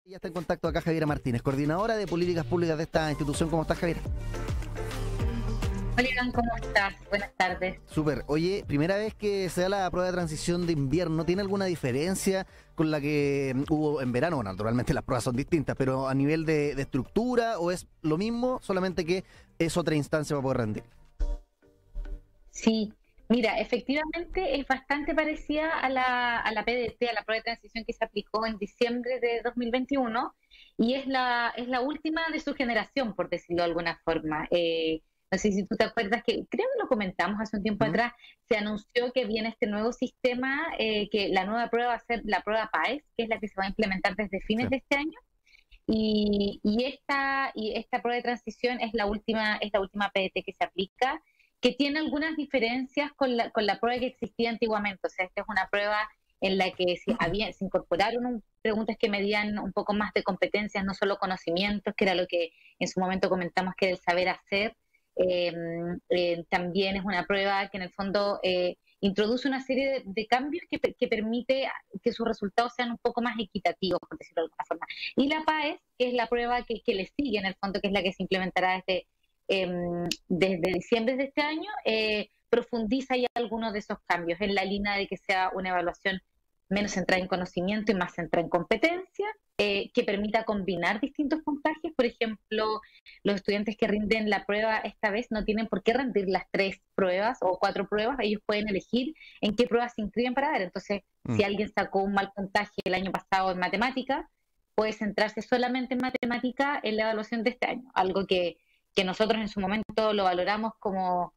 Ya está en contacto acá Javiera Martínez, coordinadora de políticas públicas de esta institución. ¿Cómo estás, Javiera? Hola, Iván, ¿cómo estás? Buenas tardes. Súper. Oye, primera vez que se da la prueba de transición de invierno, ¿tiene alguna diferencia con la que hubo en verano? Bueno, naturalmente las pruebas son distintas, pero a nivel de estructura, ¿o es lo mismo, solamente que es otra instancia para poder rendir? Sí, mira, efectivamente es bastante parecida a la PDT, a la prueba de transición que se aplicó en diciembre de 2021 y es la última de su generación, por decirlo de alguna forma. No sé si tú te acuerdas que, creo que lo comentamos hace un tiempo Ujú. atrás, se anunció que viene este nuevo sistema, que la nueva prueba va a ser la prueba PAES, que es la que se va a implementar desde Sí. fines de este año. Y esta prueba de transición es la última PDT que se aplica, que tiene algunas diferencias con la prueba que existía antiguamente. O sea, esta es una prueba en la que se incorporaron preguntas que medían un poco más de competencias, no solo conocimientos, que era lo que en su momento comentamos que era el saber hacer. Eh, También es una prueba que en el fondo introduce una serie de cambios que permite que sus resultados sean un poco más equitativos, por decirlo de alguna forma. Y la PAES, que es la prueba que le sigue en el fondo, que es la que se implementará desde diciembre de este año, profundiza ya algunos de esos cambios en la línea de que sea una evaluación menos centrada en conocimiento y más centrada en competencia, que permita combinar distintos puntajes. Por ejemplo, los estudiantes que rinden la prueba esta vez no tienen por qué rendir las 3 pruebas o 4 pruebas, ellos pueden elegir en qué pruebas se inscriben para ver. Entonces, Mm. si alguien sacó un mal puntaje el año pasado en matemática, puede centrarse solamente en matemática en la evaluación de este año, algo que nosotros en su momento lo valoramos como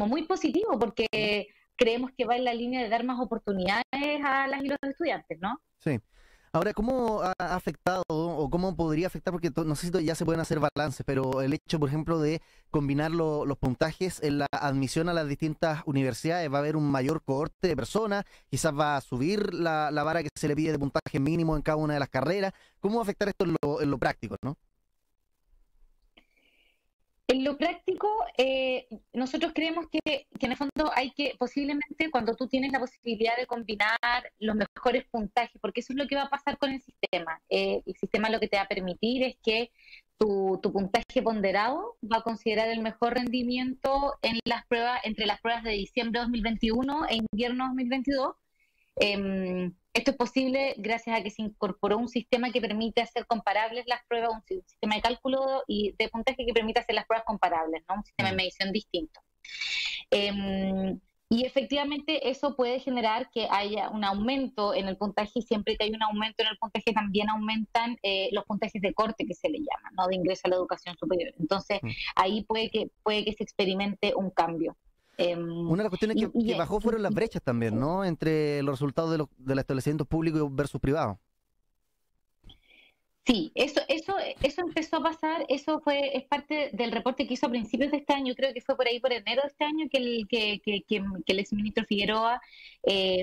muy positivo, porque creemos que va en la línea de dar más oportunidades a las y los estudiantes, ¿no? Sí. Ahora, ¿cómo ha afectado o cómo podría afectar? Porque no sé si ya se pueden hacer balances, pero el hecho, por ejemplo, de combinar los puntajes en la admisión a las distintas universidades, va a haber un mayor cohorte de personas, quizás va a subir la vara que se le pide de puntaje mínimo en cada una de las carreras. ¿Cómo va a afectar esto en lo práctico, no? En lo práctico, nosotros creemos que en el fondo hay que, posiblemente, cuando tú tienes la posibilidad de combinar los mejores puntajes, porque eso es lo que va a pasar con el sistema. El sistema lo que te va a permitir es que tu puntaje ponderado va a considerar el mejor rendimiento en las pruebas, entre las pruebas de diciembre de 2021 e invierno 2022. Esto es posible gracias a que se incorporó un sistema que permite hacer comparables las pruebas, un sistema de cálculo y de puntaje que permite hacer las pruebas comparables, ¿no? Un sistema de Mm. medición distinto. Y efectivamente eso puede generar que haya un aumento en el puntaje, y siempre que hay un aumento en el puntaje también aumentan los puntajes de corte, que se le llama, ¿no? De ingreso a la educación superior. Entonces Mm. ahí puede que se experimente un cambio. Una Um, de las cuestiones y, que y, bajó fueron las y, brechas también, ¿no? Entre los resultados de los establecimientos públicos versus privados. Sí, eso empezó a pasar. Es parte del reporte que hizo a principios de este año. Creo que fue por ahí, por enero de este año, que el exministro Figueroa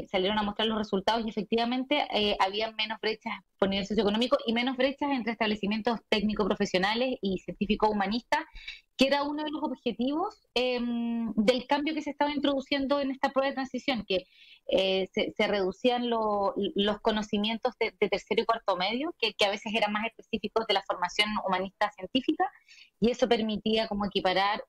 salieron a mostrar los resultados, y efectivamente había menos brechas por nivel socioeconómico y menos brechas entre establecimientos técnico-profesionales y científico-humanistas, que era uno de los objetivos del cambio que se estaba introduciendo en esta prueba de transición, que se reducían los conocimientos de tercero y cuarto medio, que a veces eran más específicos de la formación humanista científica, y eso permitía como equiparar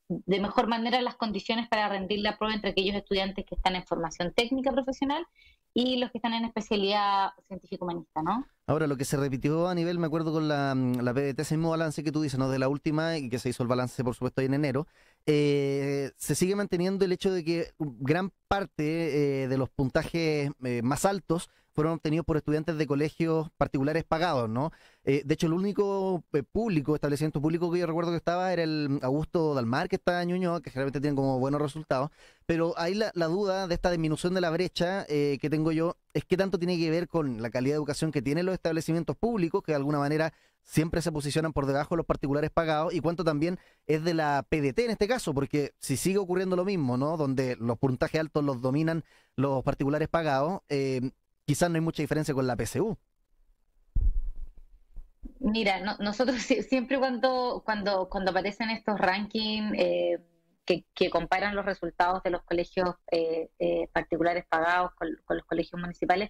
de mejor manera las condiciones para rendir la prueba entre aquellos estudiantes que están en formación técnica profesional y los que están en especialidad científico-humanista, ¿no? Ahora, lo que se repitió a nivel, me acuerdo con la PDT, ese mismo balance que tú dices, ¿no? De la última, y que se hizo el balance, por supuesto, ahí en enero, se sigue manteniendo el hecho de que gran parte de los puntajes más altos fueron obtenidos por estudiantes de colegios particulares pagados, ¿no? De hecho, el único establecimiento público que yo recuerdo que estaba era el Augusto Dalmar, que está en Ñuñoa, que generalmente tienen como buenos resultados, pero ahí la duda de esta disminución de la brecha que tengo yo es qué tanto tiene que ver con la calidad de educación que tienen los establecimientos públicos, que de alguna manera siempre se posicionan por debajo de los particulares pagados, y cuánto también es de la PDT en este caso, porque si sigue ocurriendo lo mismo, ¿no? Donde los puntajes altos los dominan los particulares pagados, quizás no hay mucha diferencia con la PSU. Mira, nosotros siempre cuando aparecen estos rankings que comparan los resultados de los colegios particulares pagados con los colegios municipales,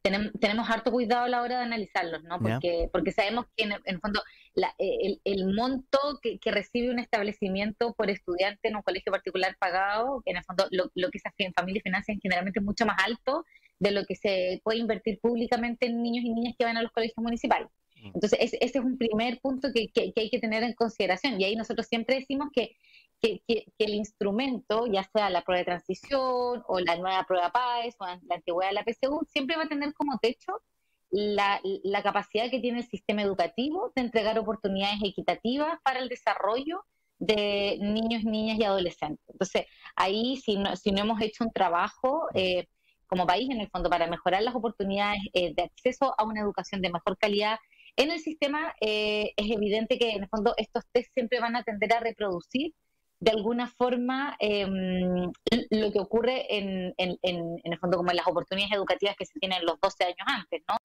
tenemos harto cuidado a la hora de analizarlos, ¿no? Porque sabemos que en el fondo el monto que recibe un establecimiento por estudiante en un colegio particular pagado, que en el fondo lo que esas familias financian generalmente es mucho más alto de lo que se puede invertir públicamente en niños y niñas que van a los colegios municipales. Entonces, ese es un primer punto que hay que tener en consideración. Y ahí nosotros siempre decimos que el instrumento, ya sea la prueba de transición o la nueva prueba PAES o la antigüedad de la PSU, siempre va a tener como techo la capacidad que tiene el sistema educativo de entregar oportunidades equitativas para el desarrollo de niños, niñas y adolescentes. Entonces, ahí si no hemos hecho un trabajo como país, en el fondo, para mejorar las oportunidades de acceso a una educación de mejor calidad en el sistema, es evidente que en el fondo estos test siempre van a tender a reproducir de alguna forma lo que ocurre en el fondo como en las oportunidades educativas que se tienen los 12 años antes, ¿no?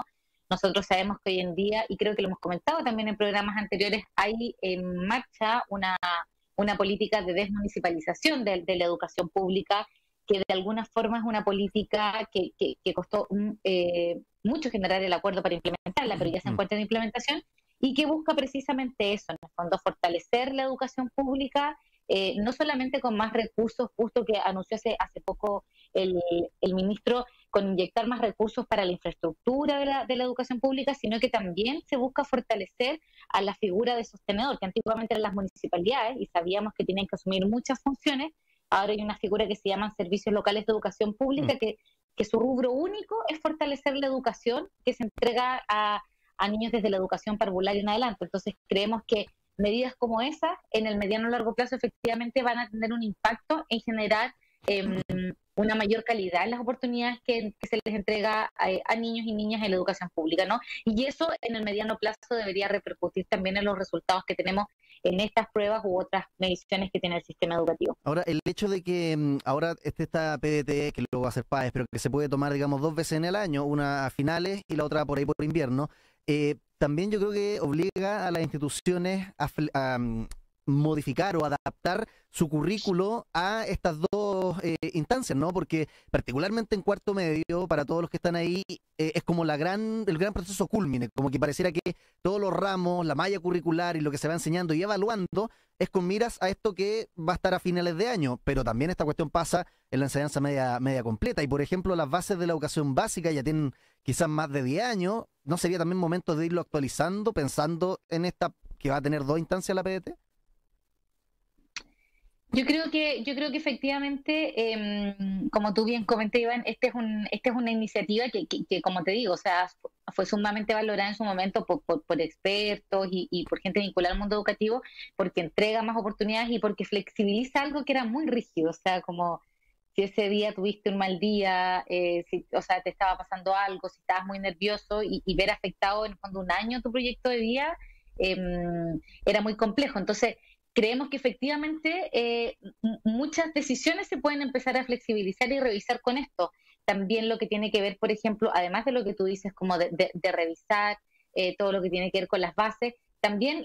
Nosotros sabemos que hoy en día, y creo que lo hemos comentado también en programas anteriores, hay en marcha una política de desmunicipalización de la educación pública, que de alguna forma es una política que costó mucho generar el acuerdo para implementarla, pero ya se encuentra en implementación, y que busca precisamente eso, en el fondo fortalecer la educación pública, no solamente con más recursos, justo que anunció hace poco el ministro, con inyectar más recursos para la infraestructura de la educación pública, sino que también se busca fortalecer a la figura de sostenedor, que antiguamente eran las municipalidades, y sabíamos que tenían que asumir muchas funciones. Ahora hay una figura que se llaman servicios locales de educación pública, que su rubro único es fortalecer la educación que se entrega a niños desde la educación parvularia en adelante. Entonces creemos que medidas como esas, en el mediano o largo plazo, efectivamente van a tener un impacto en generar una mayor calidad en las oportunidades que se les entrega a niños y niñas en la educación pública, ¿no? Y eso en el mediano plazo debería repercutir también en los resultados que tenemos en estas pruebas u otras mediciones que tiene el sistema educativo. Ahora, el hecho de que ahora esta PDT, que luego va a ser PAES, pero que se puede tomar, digamos, 2 veces en el año, una a finales y la otra por ahí por invierno, también yo creo que obliga a las instituciones a modificar o adaptar su currículo a estas dos instancias, ¿no? Porque particularmente en cuarto medio, para todos los que están ahí, es como el gran proceso cúlmine, como que pareciera que todos los ramos, la malla curricular y lo que se va enseñando y evaluando es con miras a esto que va a estar a finales de año, pero también esta cuestión pasa en la enseñanza media completa. Y por ejemplo, las bases de la educación básica ya tienen quizás más de 10 años. ¿No sería también momento de irlo actualizando, pensando en esta que va a tener 2 instancias la PDT? Yo creo que efectivamente, como tú bien comenté, Iván, esta es una iniciativa que, como te digo, o sea, fue sumamente valorada en su momento por expertos y por gente vinculada al mundo educativo, porque entrega más oportunidades y porque flexibiliza algo que era muy rígido. O sea, como si ese día tuviste un mal día, o sea, te estaba pasando algo, si estabas muy nervioso y ver afectado en el fondo un año tu proyecto de vida, era muy complejo. Entonces, creemos que efectivamente muchas decisiones se pueden empezar a flexibilizar y revisar con esto. También lo que tiene que ver, por ejemplo, además de lo que tú dices, como de revisar todo lo que tiene que ver con las bases, también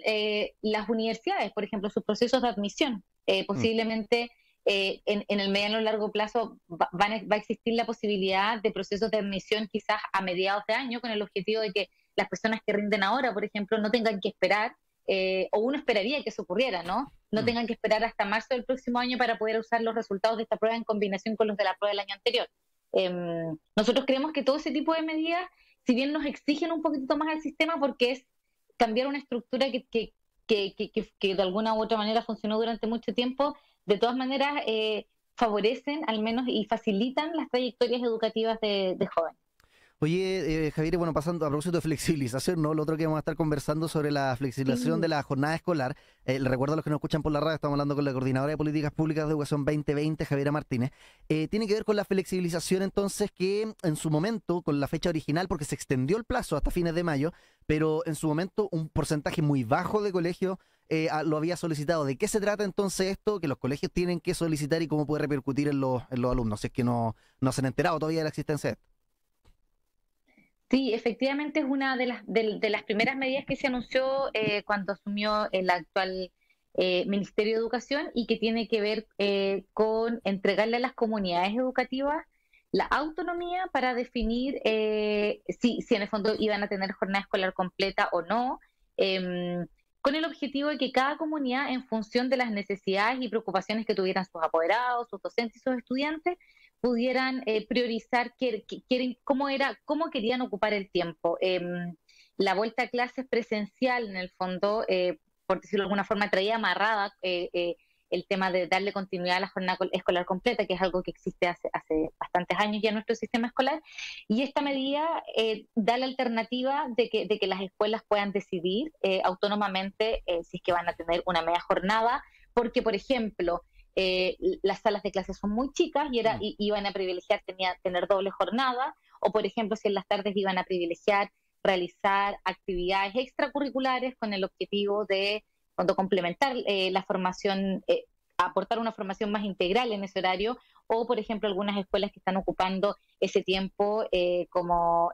las universidades, por ejemplo, sus procesos de admisión. Posiblemente en el mediano o largo plazo va a existir la posibilidad de procesos de admisión quizás a mediados de año, con el objetivo de que las personas que rinden ahora, por ejemplo, no tengan que esperar, o uno esperaría que eso ocurriera, ¿no? No tengan que esperar hasta marzo del próximo año para poder usar los resultados de esta prueba en combinación con los de la prueba del año anterior. Nosotros creemos que todo ese tipo de medidas, si bien nos exigen un poquito más al sistema, porque es cambiar una estructura que de alguna u otra manera funcionó durante mucho tiempo, de todas maneras favorecen al menos y facilitan las trayectorias educativas de jóvenes. Oye, Javier, bueno, pasando a propósito de flexibilización, ¿no? Lo otro que vamos a estar conversando sobre la flexibilización de la jornada escolar. Le recuerdo a los que nos escuchan por la radio, estamos hablando con la Coordinadora de Políticas Públicas de Educación 2020, Javiera Martínez. Tiene que ver con la flexibilización, entonces, que en su momento, con la fecha original, porque se extendió el plazo hasta fines de mayo, pero en su momento un porcentaje muy bajo de colegios lo había solicitado. ¿De qué se trata entonces esto que los colegios tienen que solicitar y cómo puede repercutir en los alumnos? Si es que no se han enterado todavía de la existencia de esto. Sí, efectivamente es una de las primeras medidas que se anunció cuando asumió el actual Ministerio de Educación y que tiene que ver con entregarle a las comunidades educativas la autonomía para definir si en el fondo iban a tener jornada escolar completa o no, con el objetivo de que cada comunidad, en función de las necesidades y preocupaciones que tuvieran sus apoderados, sus docentes y sus estudiantes, pudieran priorizar cómo querían ocupar el tiempo. La vuelta a clases presencial, en el fondo, por decirlo de alguna forma, traía amarrada el tema de darle continuidad a la jornada escolar completa, que es algo que existe hace bastantes años ya en nuestro sistema escolar, y esta medida da la alternativa de que las escuelas puedan decidir autónomamente si es que van a tener una media jornada, porque, por ejemplo, las salas de clases son muy chicas y iban a privilegiar tener doble jornada, o por ejemplo, si en las tardes iban a privilegiar realizar actividades extracurriculares con el objetivo de cuando complementar la formación, aportar una formación más integral en ese horario, o por ejemplo algunas escuelas que están ocupando ese tiempo como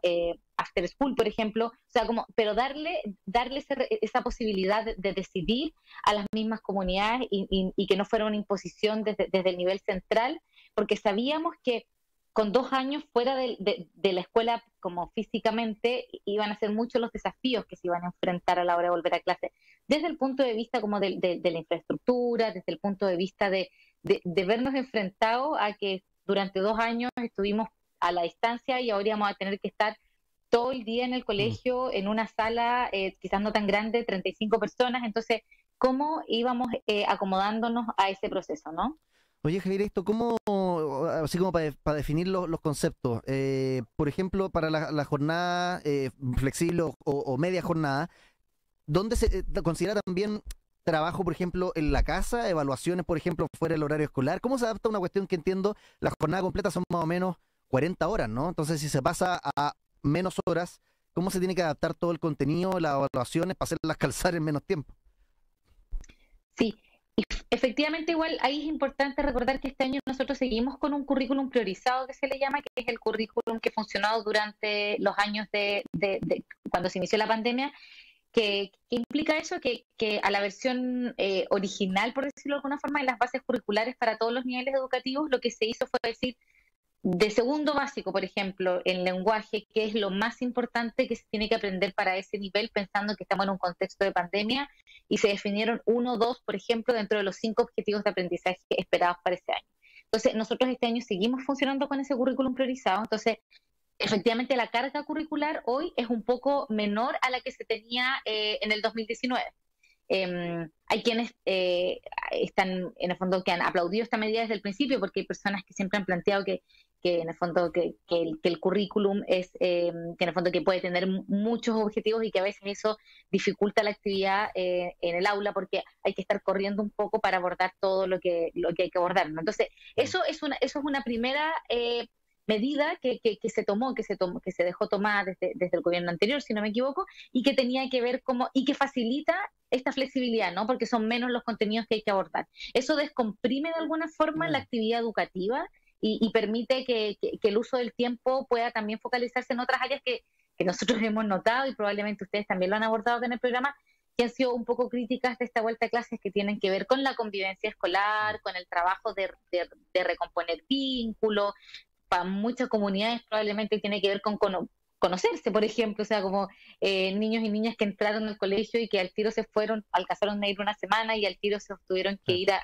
after school, por ejemplo, o sea, pero darle esa posibilidad de decidir a las mismas comunidades y que no fuera una imposición desde el nivel central, porque sabíamos que con 2 años fuera de la escuela como físicamente iban a ser muchos los desafíos que se iban a enfrentar a la hora de volver a clase, desde el punto de vista como de la infraestructura, desde el punto de vista de vernos enfrentados a que durante 2 años estuvimos a la distancia y ahora íbamos a tener que estar todo el día en el colegio, en una sala quizás no tan grande, 35 personas, entonces, ¿cómo íbamos acomodándonos a ese proceso, no? Oye, Javier, esto cómo, así como para definir los conceptos, por ejemplo, para la jornada flexible o media jornada, ¿dónde se considera también trabajo, por ejemplo, en la casa, evaluaciones, por ejemplo, fuera del horario escolar? ¿Cómo se adapta a una cuestión que entiendo, la jornada completa son más o menos 40 horas, ¿no? Entonces, si se pasa a menos horas, ¿cómo se tiene que adaptar todo el contenido, las evaluaciones, para hacerlas calzar en menos tiempo? Sí, y efectivamente igual ahí es importante recordar que este año nosotros seguimos con un currículum priorizado que se le llama, que es el currículum que ha funcionado durante los años de cuando se inició la pandemia, que implica eso, que a la versión original, por decirlo de alguna forma, en las bases curriculares para todos los niveles educativos, lo que se hizo fue decir de segundo básico, por ejemplo, en lenguaje, que es lo más importante que se tiene que aprender para ese nivel, pensando que estamos en un contexto de pandemia, y se definieron 1 o 2, por ejemplo, dentro de los 5 objetivos de aprendizaje esperados para ese año. Entonces, nosotros este año seguimos funcionando con ese currículum priorizado, entonces, efectivamente, la carga curricular hoy es un poco menor a la que se tenía en el 2019. Hay quienes están, en el fondo, que han aplaudido esta medida desde el principio, porque hay personas que siempre han planteado que en el fondo que el currículum es que en el fondo que puede tener muchos objetivos y que a veces eso dificulta la actividad en el aula porque hay que estar corriendo un poco para abordar todo lo que hay que abordar, ¿no? Entonces eso es una primera medida que se dejó tomar desde el gobierno anterior, si no me equivoco, y que tenía que ver y que facilita esta flexibilidad, ¿no? Porque son menos los contenidos que hay que abordar. Eso descomprime de alguna forma la actividad educativa y permite que el uso del tiempo pueda también focalizarse en otras áreas que nosotros hemos notado y probablemente ustedes también lo han abordado en el programa, que han sido un poco críticas de esta vuelta a clases, que tienen que ver con la convivencia escolar, con el trabajo de recomponer vínculos. Para muchas comunidades probablemente tiene que ver con conocerse, por ejemplo, o sea, como niños y niñas que entraron al colegio y que al tiro se fueron, alcanzaron a ir una semana y al tiro se tuvieron que ir a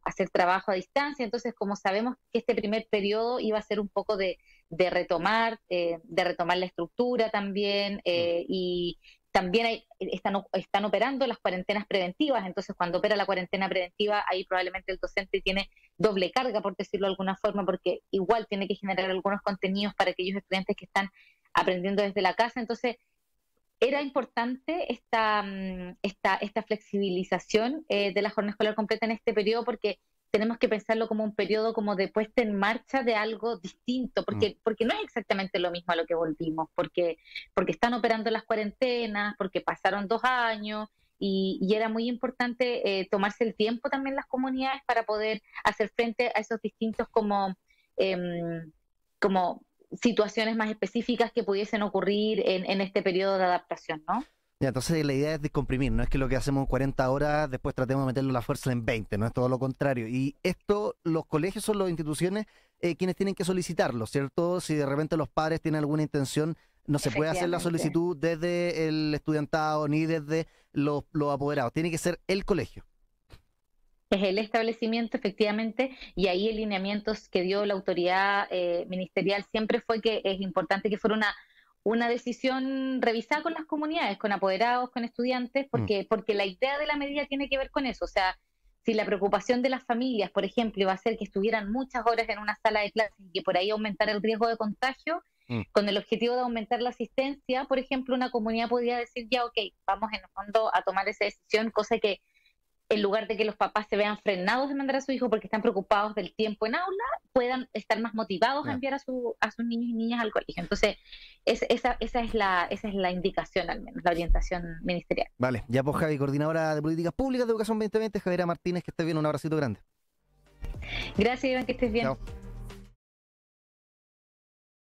hacer trabajo a distancia. Entonces, como sabemos que este primer periodo iba a ser un poco de retomar la estructura también, y también están operando las cuarentenas preventivas. Entonces, cuando opera la cuarentena preventiva, ahí probablemente el docente tiene doble carga, por decirlo de alguna forma, porque igual tiene que generar algunos contenidos para aquellos estudiantes que están aprendiendo desde la casa. Entonces, era importante esta flexibilización de la jornada escolar completa en este periodo, porque tenemos que pensarlo como un periodo como de puesta en marcha de algo distinto, porque no es exactamente lo mismo a lo que volvimos, porque están operando las cuarentenas, porque pasaron 2 años, y era muy importante tomarse el tiempo también las comunidades para poder hacer frente a esos distintos como situaciones más específicas que pudiesen ocurrir en este periodo de adaptación, ¿no? Ya, entonces la idea es descomprimir, no es que lo que hacemos en 40 horas después tratemos de meterlo a la fuerza en 20, no es todo lo contrario. Y esto, los colegios son las instituciones quienes tienen que solicitarlo, ¿cierto? Si de repente los padres tienen alguna intención, no se puede hacer la solicitud desde el estudiantado ni desde los apoderados, tiene que ser el colegio. Es el establecimiento, efectivamente, y ahí el lineamiento que dio la autoridad ministerial siempre fue que es importante que fuera una decisión revisada con las comunidades, con apoderados, con estudiantes, porque la idea de la medida tiene que ver con eso. O sea, si la preocupación de las familias, por ejemplo, iba a ser que estuvieran muchas horas en una sala de clases y que por ahí aumentar el riesgo de contagio, con el objetivo de aumentar la asistencia, por ejemplo, una comunidad podría decir, ya, ok, vamos en el fondo a tomar esa decisión, cosa que en lugar de que los papás se vean frenados de mandar a su hijo porque están preocupados del tiempo en aula, puedan estar más motivados a enviar a sus niños y niñas al colegio. Entonces, esa es la indicación, al menos, la orientación ministerial. Vale, ya pues Javi, coordinadora de Políticas Públicas de Educación 2020, Javiera Martínez, que estés bien, un abracito grande. Gracias, Iván, que estés bien. Chao.